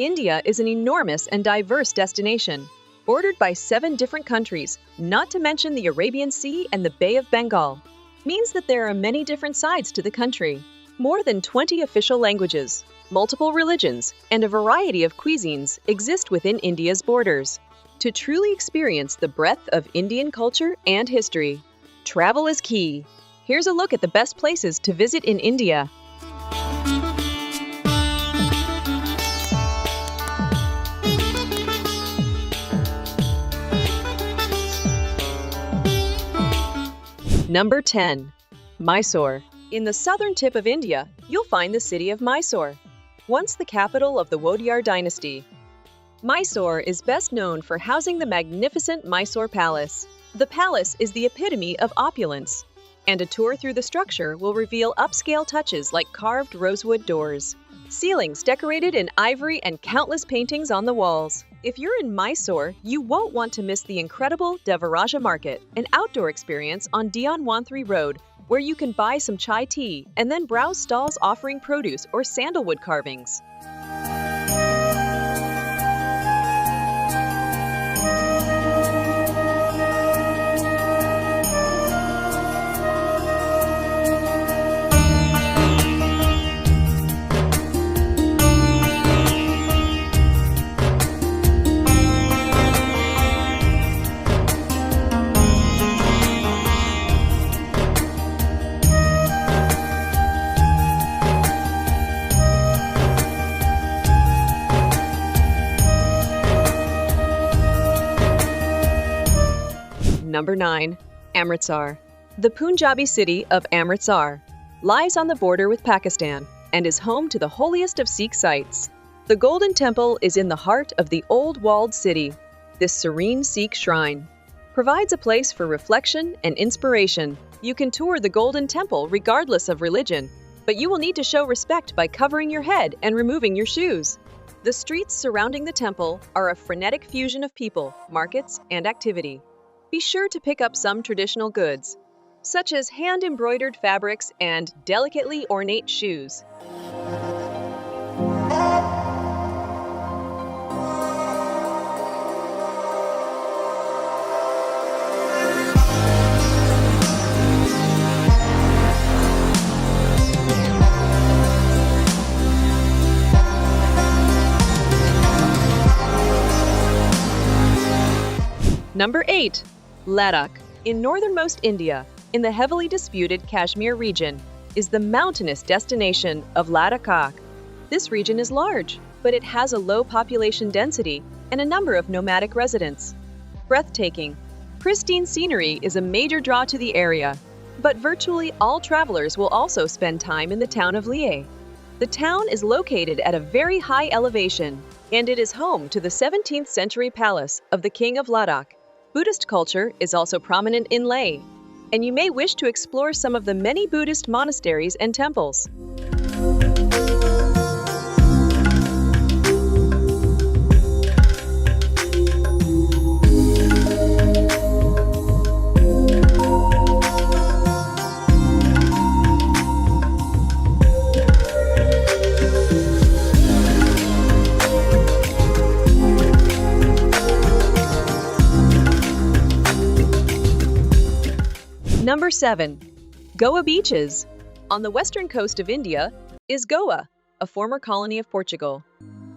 India is an enormous and diverse destination, bordered by 7 different countries, not to mention the Arabian Sea and the Bay of Bengal. Means that there are many different sides to the country, more than 20 official languages, multiple religions, and a variety of cuisines exist within India's borders. To truly experience the breadth of Indian culture and history, travel is key. Here's a look at the best places to visit in India. Number 10. Mysore. In the southern tip of India, you'll find the city of Mysore, once the capital of the Wadiyar dynasty. Mysore is best known for housing the magnificent Mysore Palace. The palace is the epitome of opulence, and a tour through the structure will reveal upscale touches like carved rosewood doors, ceilings decorated in ivory, and countless paintings on the walls. If you're in Mysore, you won't want to miss the incredible Devaraja Market, an outdoor experience on Dionwanthri Road, where you can buy some chai tea and then browse stalls offering produce or sandalwood carvings. Number 9. Amritsar. The Punjabi city of Amritsar lies on the border with Pakistan and is home to the holiest of Sikh sites. The Golden Temple is in the heart of the old walled city. This serene Sikh shrine provides a place for reflection and inspiration. You can tour the Golden Temple regardless of religion, but you will need to show respect by covering your head and removing your shoes. The streets surrounding the temple are a frenetic fusion of people, markets, and activity. Be sure to pick up some traditional goods, such as hand-embroidered fabrics and delicately ornate shoes. Number 8. Ladakh. In northernmost India, in the heavily disputed Kashmir region, is the mountainous destination of Ladakh. This region is large, but it has a low population density and a number of nomadic residents. Breathtaking, pristine scenery is a major draw to the area, but virtually all travelers will also spend time in the town of Leh. The town is located at a very high elevation, and it is home to the 17th century palace of the King of Ladakh. Buddhist culture is also prominent in Leh, and you may wish to explore some of the many Buddhist monasteries and temples. Number 7. Goa Beaches. On the western coast of India is Goa, a former colony of Portugal.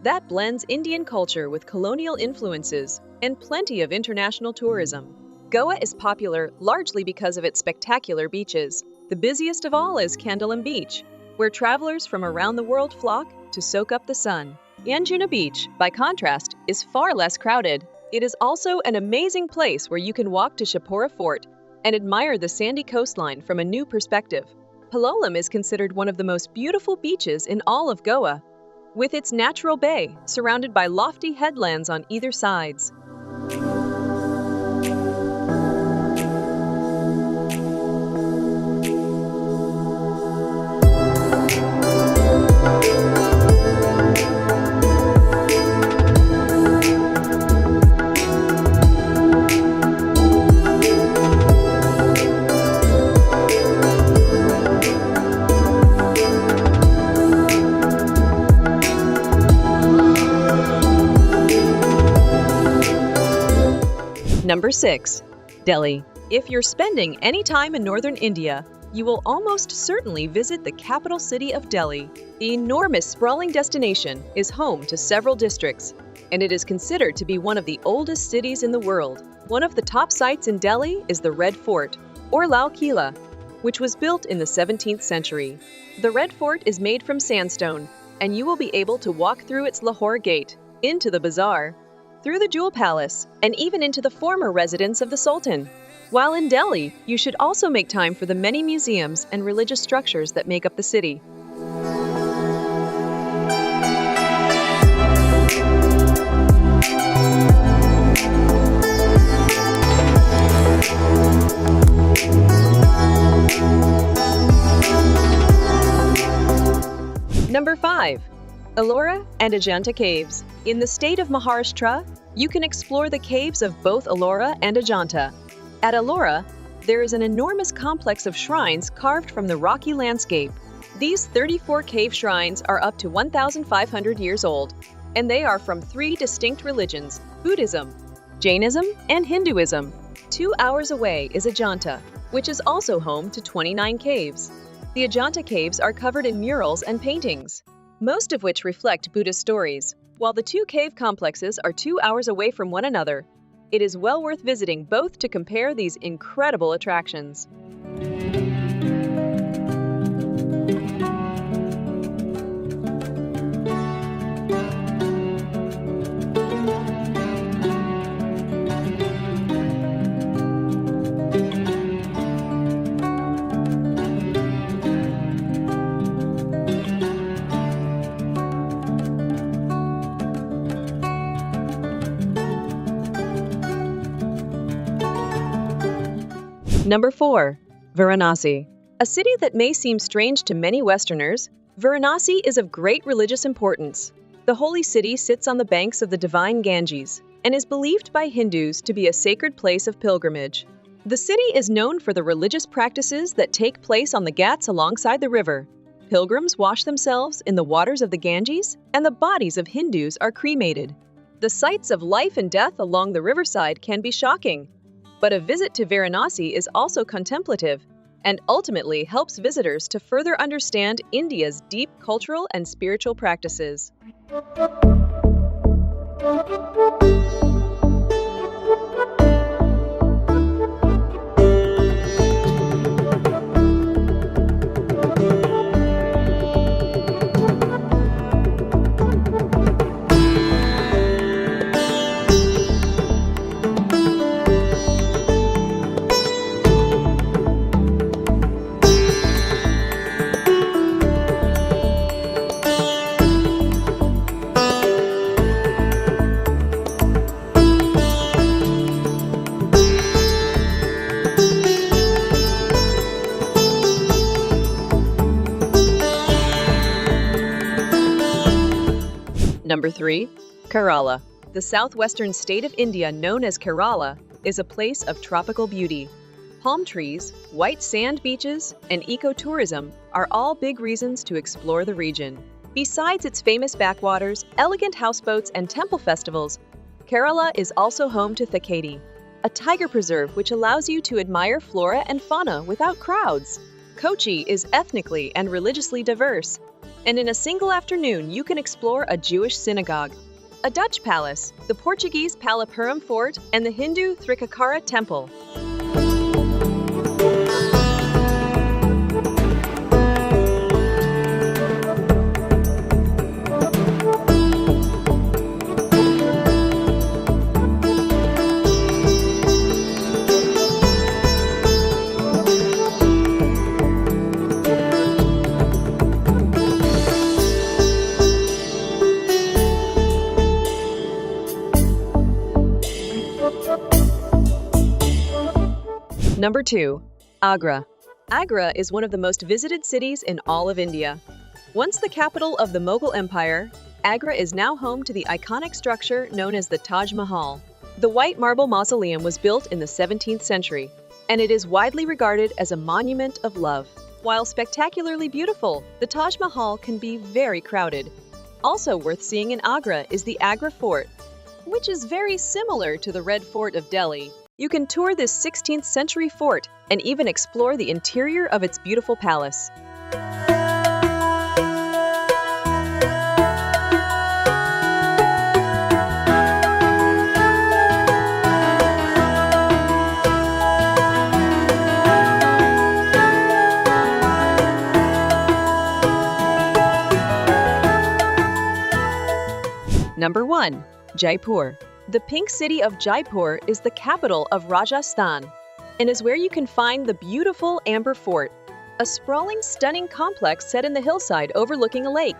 That blends Indian culture with colonial influences and plenty of international tourism. Goa is popular largely because of its spectacular beaches. The busiest of all is Candolam Beach, where travelers from around the world flock to soak up the sun. Anjuna Beach, by contrast, is far less crowded. It is also an amazing place where you can walk to Shapora Fort and admire the sandy coastline from a new perspective. Palolem is considered one of the most beautiful beaches in all of Goa, with its natural bay surrounded by lofty headlands on either sides. Number 6. Delhi. If you're spending any time in northern India, you will almost certainly visit the capital city of Delhi. The enormous sprawling destination is home to several districts, and it is considered to be one of the oldest cities in the world. One of the top sites in Delhi is the Red Fort, or Lal Kila, which was built in the 17th century. The Red Fort is made from sandstone, and you will be able to walk through its Lahore Gate, into the bazaar, through the Jewel Palace, and even into the former residence of the Sultan. While in Delhi, you should also make time for the many museums and religious structures that make up the city. Number 5. Ellora and Ajanta Caves. In the state of Maharashtra, you can explore the caves of both Ellora and Ajanta. At Ellora, there is an enormous complex of shrines carved from the rocky landscape. These 34 cave shrines are up to 1,500 years old, and they are from 3 distinct religions: Buddhism, Jainism, and Hinduism. 2 hours away is Ajanta, which is also home to 29 caves. The Ajanta caves are covered in murals and paintings, most of which reflect Buddhist stories. While the 2 cave complexes are 2 hours away from one another, it is well worth visiting both to compare these incredible attractions. Number 4. Varanasi. A city that may seem strange to many Westerners, Varanasi is of great religious importance. The holy city sits on the banks of the divine Ganges and is believed by Hindus to be a sacred place of pilgrimage. The city is known for the religious practices that take place on the ghats alongside the river. Pilgrims wash themselves in the waters of the Ganges, and the bodies of Hindus are cremated. The sights of life and death along the riverside can be shocking, but a visit to Varanasi is also contemplative and ultimately helps visitors to further understand India's deep cultural and spiritual practices. Number 3. Kerala. The southwestern state of India, known as Kerala, is a place of tropical beauty. Palm trees, white sand beaches, and ecotourism are all big reasons to explore the region. Besides its famous backwaters, elegant houseboats, and temple festivals, Kerala is also home to Thekadi, a tiger preserve which allows you to admire flora and fauna without crowds. Kochi is ethnically and religiously diverse, and in a single afternoon you can explore a Jewish synagogue, a Dutch palace, the Portuguese Palapuram Fort, and the Hindu Thrikakara Temple. Number 2. Agra. Agra is one of the most visited cities in all of India. Once the capital of the Mughal Empire, Agra is now home to the iconic structure known as the Taj Mahal. The white marble mausoleum was built in the 17th century, and it is widely regarded as a monument of love. While spectacularly beautiful, the Taj Mahal can be very crowded. Also worth seeing in Agra is the Agra Fort, which is very similar to the Red Fort of Delhi. You can tour this 16th century fort and even explore the interior of its beautiful palace. Number 1. Jaipur. The pink city of Jaipur is the capital of Rajasthan and is where you can find the beautiful Amber Fort, a sprawling, stunning complex set in the hillside overlooking a lake.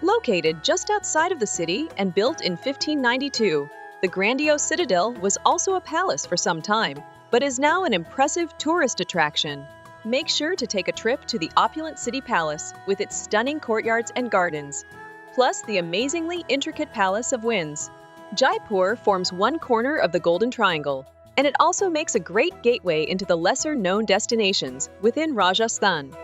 Located just outside of the city and built in 1592, the grandiose citadel was also a palace for some time, but is now an impressive tourist attraction. Make sure to take a trip to the opulent city palace with its stunning courtyards and gardens, plus the amazingly intricate Palace of Winds. Jaipur forms one corner of the Golden Triangle, and it also makes a great gateway into the lesser-known destinations within Rajasthan.